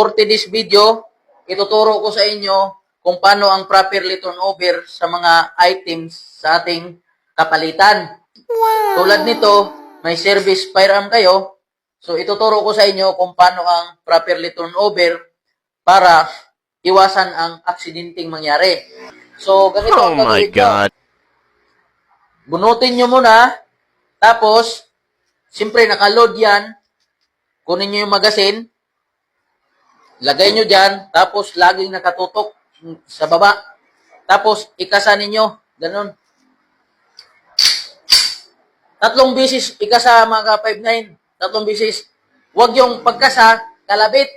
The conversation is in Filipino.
For today's video, ituturo ko sa inyo kung paano ang properly turnover sa mga items sa ating kapalitan. Wow. Tulad nito, may service firearm kayo. So, ituturo ko sa inyo kung paano ang properly turnover para iwasan ang aksidenteng mangyari. So, ganito ang gagawin nyo. Bunutin nyo muna, tapos, siyempre nakaload yan, kunin nyo yung magasin, lagay nyo dyan, tapos laging nakatutok sa baba. Tapos, ikasa ninyo. Ganun. 3 bisis ikasa mga 5'9". 3 bisis. Huwag yung pagkasa, kalabit.